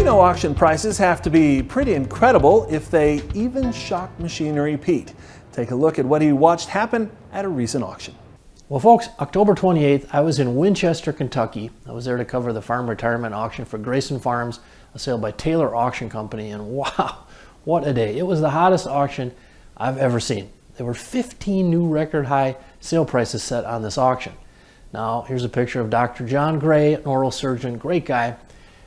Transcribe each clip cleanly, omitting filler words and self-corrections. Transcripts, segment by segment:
You know, auction prices have to be pretty incredible if they even shock machinery Pete. Take a look at what he watched happen at a recent auction. Well, folks, October 28th, I was in Winchester, Kentucky. I was there to cover the farm retirement auction for Grayson Farms, a sale by Taylor Auction Company, and wow, what a day. It was the hottest auction I've ever seen. There were 15 new record high sale prices set on this auction. Now, here's a picture of Dr. John Gray, an oral surgeon, great guy.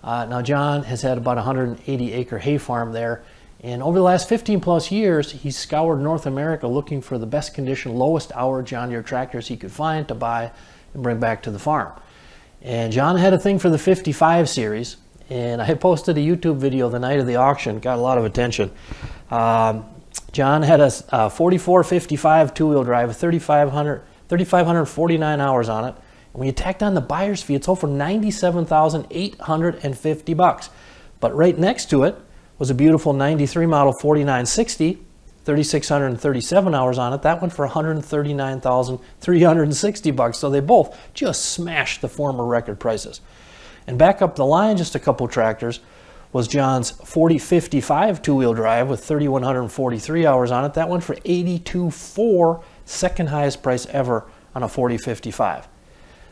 Now, John has had about 180 acre hay farm there, and over the last 15 plus years, he's scoured North America looking for the best condition, lowest hour John Deere tractors he could find to buy and bring back to the farm. And John had a thing for the 55 series, and I had posted a YouTube video the night of the auction, got a lot of attention. John had a 4455 two-wheel drive with 3,549 hours on it. And when you tacked on the buyer's fee, it sold for $97,850. But right next to it was a beautiful 93 model 4960, 3,637 hours on it. That went for $139,360. So they both just smashed the former record prices. And back up the line just a couple tractors was John's 4055 two-wheel drive with 3,143 hours on it. That went for $82,400, second highest price ever on a 4055.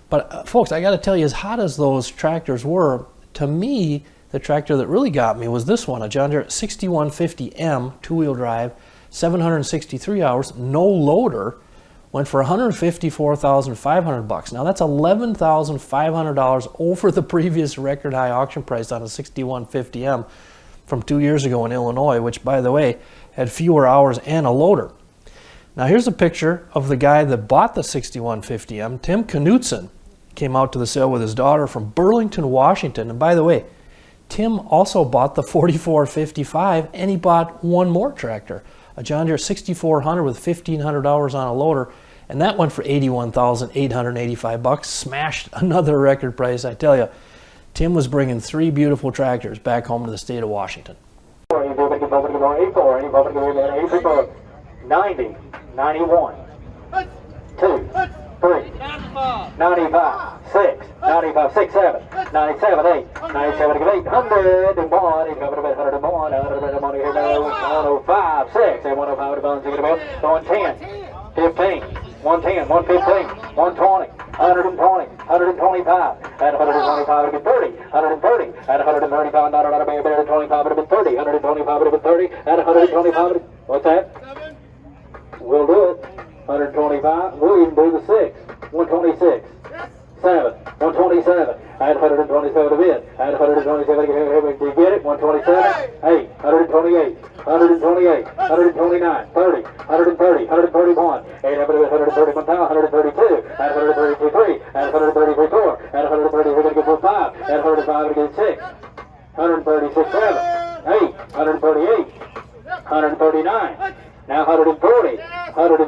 But folks, I got to tell you, as hot as those tractors were, to me, the tractor that really got me was this one, a John Deere 6150M two-wheel drive, 763 hours, no loader, went for $154,500. Now that's $11,500 over the previous record high auction price on a 6150M from 2 years ago in Illinois, which, by the way, had fewer hours and a loader. Now here's a picture of the guy that bought the 6150M, Tim Knutson. Came out to the sale with his daughter from Burlington, Washington. And by the way, Tim also bought the 4455, and he bought one more tractor, a John Deere 6400 with 1,500 hours on a loader, and that went for $81,885. Smashed another record price. I tell you, Tim was bringing 3 beautiful tractors back home to the state of Washington. 90, 91, 2, 3, 95, 6, 95, 6, 7, 97, 8, 97, 800, and 1, 101, 105, 6, 105, 110, 15, 110, 115, 120, 120, 125, at 125 it'll be 30, 130, at 135, not a bit better, 25 it'll be 30, 125 it'll be 30, at 125, what's that? We'll do it. 125. We'll even do the 6. 126. 7. 127. Add 127 a bit. Add 127. Do you get it? 127. 8. 128. 128. 129. 30. 130. 131. 131. 132. Add 132. 3. Add 133. 4. Add 130. We're going to get 5. Add 105. We're going to get 6. 136. 7. 8. 138. 139. Now 140, 141,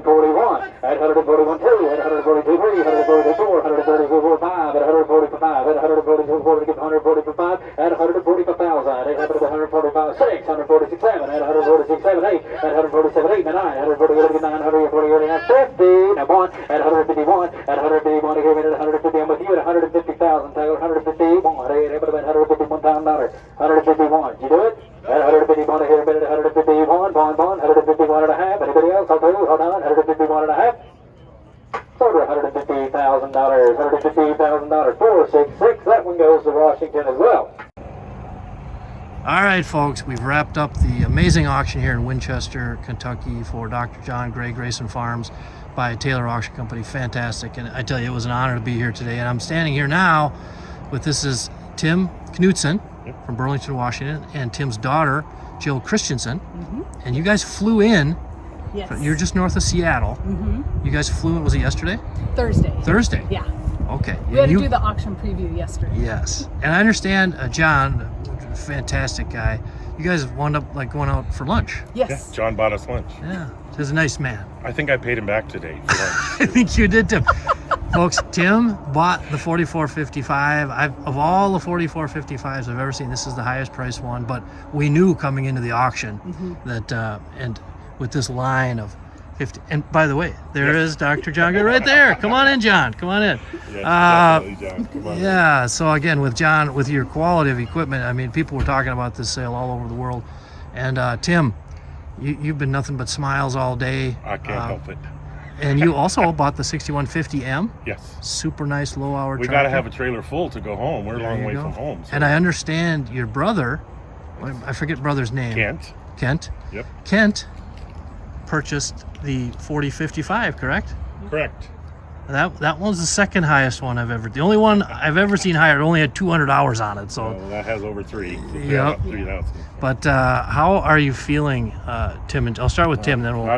at 141, 2, at 142, 3, 142, 4, 134, 5, at 145, at 142, 4, get 145, at 145,000, at 145, 6, 146, 7, at 146, 7, 8, at 147, 8, 9, 148, 9, 148, 50, now 1, at 151, at 151, again, at 150, I'm with you at 150,000, Taylor, 151, $151,000, 151, did you do it? At 151, here a minute, 151, bond, 151 and a half. Anybody else? I'll tell you, hold on, 151 and a half. Sold for $150,000, $150,000, 466. That one goes to Washington as well. All right, folks, we've wrapped up the amazing auction here in Winchester, Kentucky for Dr. John Gray, Grayson Farms by Taylor Auction Company. Fantastic. And I tell you, it was an honor to be here today. And I'm standing here now with, this is Tim Knutson from Burlington, Washington, and Tim's daughter, Jill Christensen. And you guys flew in. Yes. You're just north of Seattle. You guys flew in, was it yesterday? Thursday. Thursday? Yeah. Okay. We had to do the auction preview yesterday. Yes. And I understand John, fantastic guy, you guys wound up like going out for lunch. Yes. Yeah, John bought us lunch. Yeah. He's a nice man. I think I paid him back today for lunch. I think you did, Tim. Folks, Tim bought the 4455. Of all the 4455s I've ever seen, this is the highest priced one, but we knew coming into the auction that, and with this line of 50. And by the way, there is Dr. John Deere right there. Come on in, John. Come on in. Yes, definitely, John. Come on. Yeah. So again, with John, with your quality of equipment, I mean, people were talking about this sale all over the world. And Tim, you've been nothing but smiles all day. I can't help it. And you also bought the 6150M. Yes. Super nice low-hour tractor. We got to have a trailer full to go home. We're a long way from home. So. And I understand your brother, I forget brother's name. Kent. Yep. Kent purchased the 4055, correct? Correct. That one's the second highest one I've ever. The only one I've ever seen higher. It only had 200 hours on it. So Well, that has over 3. So Yep. 3,000. But how are you feeling, Tim? And I'll start with Tim, then we'll.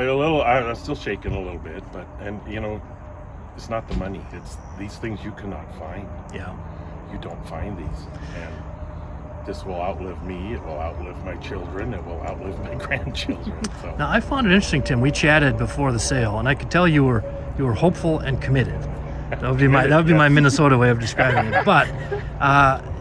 I'm still shaking a little bit, but it's not the money. It's these things you cannot find. Yeah. You don't find these, and this will outlive me. It will outlive my children. It will outlive my grandchildren. So. Now I found it interesting, Tim. We chatted before the sale, and I could tell you were hopeful and committed. That would be my Minnesota way of describing it. But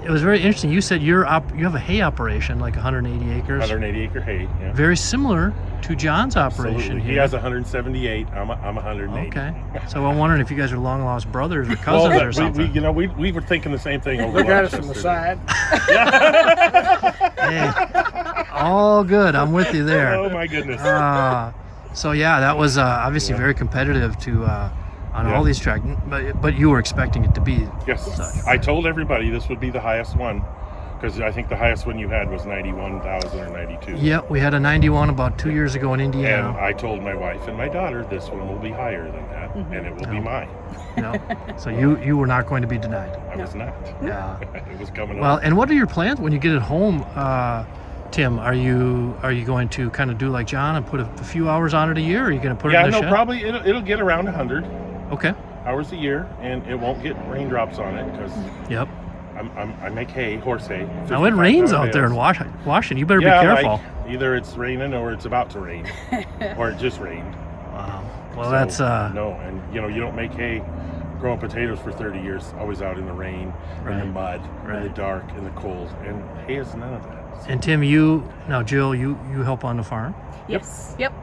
it was very interesting. You said you have a hay operation, like 180 acres. 180 acre hay. Yeah. Very similar to John's operation. Absolutely. Here. He has 178. I'm 180. Okay. So I'm wondering if you guys are long lost brothers or cousins or something. We were thinking the same thing over Look at us lunch from the yesterday. side. Hey, all good. I'm with you there. Oh my goodness. So yeah, that was obviously very competitive on all these tracks, but you were expecting it to be. Yes. I told everybody this would be the highest one, because I think the highest one you had was 91,000 or 92. Yeah, we had a 91 about 2 years ago in Indiana. And I told my wife and my daughter this one will be higher than that, and it will be mine. No. So you were not going to be denied. I was not. Yeah. It was coming Well, up. and what are your plans when you get it home, Tim? Are you going to kind of do like John and put a few hours on it a year? Or are you going to put it in the shed? Probably it'll get around 100 Okay. hours a year, and it won't get raindrops on it because Yep. I make hay, horse hay. Now it rains 55 out there in bales. Washington. You better be careful. Like, either it's raining or it's about to rain, or it just rained. Wow. Well, So, that's no, and you don't make hay growing potatoes for 30 years, always out in the rain, in the mud, in the dark, in the cold, and hay is none of that. So, And Tim, Jill, you help on the farm. Yes. Yep.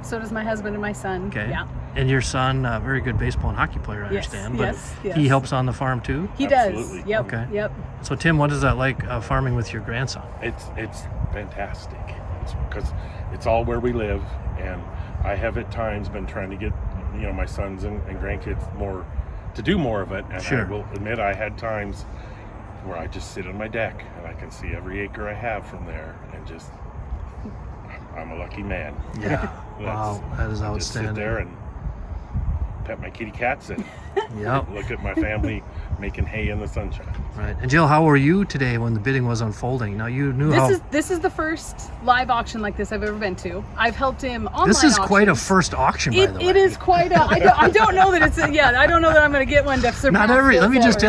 So does my husband and my son. Okay. Yeah. And your son, a very good baseball and hockey player, I Yes, understand. But yes. he helps on the farm too. He Absolutely. does. Yep. Okay. Yep. So Tim, what is that like farming with your grandson? it's fantastic. It's because it's all where we live, and I have at times been trying to get my sons and grandkids to do more of it, and Sure. I will admit I had times where I just sit on my deck and I can see every acre I have from there, and just I'm a lucky man. Yeah. Wow, that is Just outstanding. sit there and pet my kitty cats and Yep. look at my family making hay in the sunshine. Right. And Jill, how were you today when the bidding was unfolding? Now you knew This is the first live auction like this I've ever been to. I've helped him online. This is quite a auctions. first auction, by the way. It is quite a. I don't know that it's. I don't know that I'm going to get one to surpass. Not every. this Let me just ever.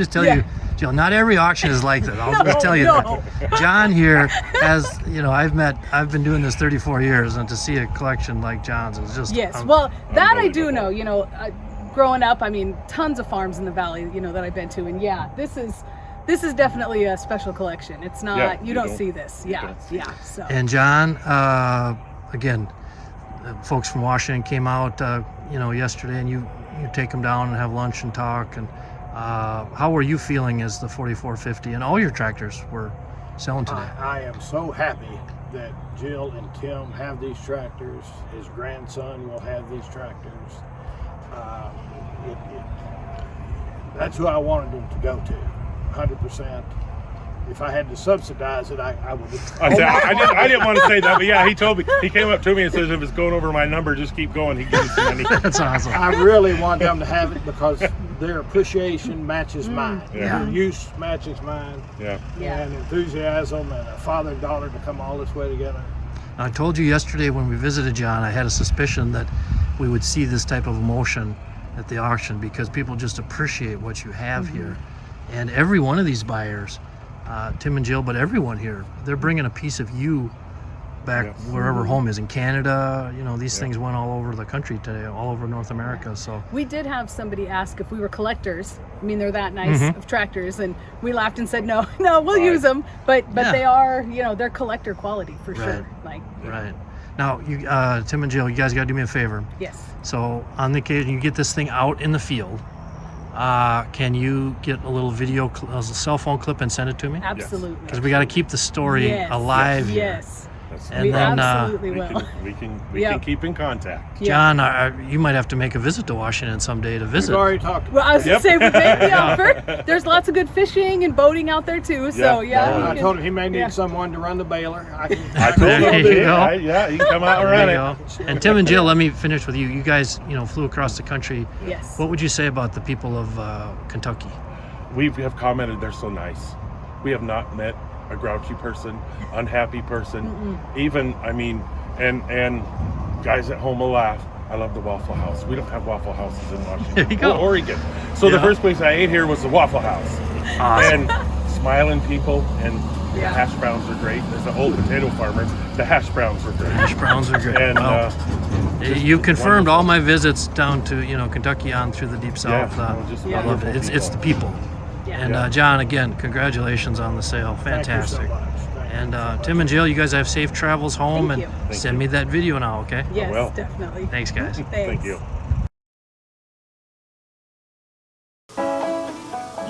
tell you, Jill. Not every auction is like that. I'll just tell you No. that. John here has, I've been doing this 34 years, and to see a collection like John's is just. Yes. Well, that I do unbelievable. know. Growing up, tons of farms in the valley, that I've been to, and this is definitely a special collection. It's not. Yeah, you you don't don't- see this. you Yeah. don't see Yeah. So. And John, again, folks from Washington came out, yesterday, and you take them down and have lunch and talk. And how were you feeling as the 4450 and all your tractors were selling today? I am so happy that Jill and Tim have these tractors. His grandson will have these tractors. That's who I wanted them to go to, 100%. If I had to subsidize it, I would. I didn't want to say that, but yeah, he told me. He came up to me and says, "If it's going over my number, just keep going." He gives me some money. That's awesome. I really want them to have it because their appreciation matches mine. Yeah. Their use matches mine. Yeah. Yeah. And enthusiasm and a father and daughter to come all this way together. I told you yesterday when we visited John, I had a suspicion that we would see this type of emotion at the auction because people just appreciate what you have here. And every one of these buyers, Tim and Jill, but everyone here, they're bringing a piece of you back wherever home is in Canada. These things went all over the country today, all over North America. So We did have somebody ask if we were collectors. They're that nice of tractors, and we laughed and said, no, we'll use them. But Yeah. they are, they're collector quality for sure. Right. Right. Now, you, Tim and Jill, you guys got to do me a favor. Yes. So on the occasion you get this thing out in the field, can you get a little video, a cell phone clip and send it to me? Absolutely. Because we got to keep the story Yes. alive here. Yes. And We then, absolutely we will. we Yep. can keep in contact. Yeah. John, you might have to make a visit to Washington someday to We've visit. already talked Well, about I was Yep. gonna say, we may be offered. There's lots of good fishing and boating out there too. So Yeah. it. you I can- told him he may need yeah. someone to run the baler. I told There him you go. Yeah, you can come out and There run you it. go. And Tim and Jill, let me finish with you. You guys, flew across the country. Yes. What would you say about the people of Kentucky? We have commented they're so nice. We have not met a grouchy person, unhappy person. Even, I mean, and guys at home will laugh. I love the Waffle House. We don't have Waffle Houses in Washington There you go. or Oregon. So Yeah. the first place I ate here was the Waffle House. Awesome. And smiling people, and the Yeah. hash browns are great. There's an old potato farmer. The hash browns were great. Hash browns are great. And Well, just you confirmed wonderful. all my visits down to Kentucky on through the deep south. Yeah, just I love it. wonderful It's the people. Yeah. And John, again, congratulations on the sale. Fantastic. Thank you so much. Thank you And so much. Tim and Jill, you guys have safe travels home, Thank and you. send you. me that video now, okay? Yes, will. definitely. Thanks, guys. Thank you.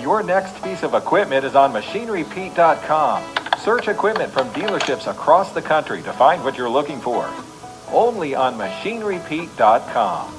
Your next piece of equipment is on MachineryPete.com. Search equipment from dealerships across the country to find what you're looking for. Only on MachineryPete.com.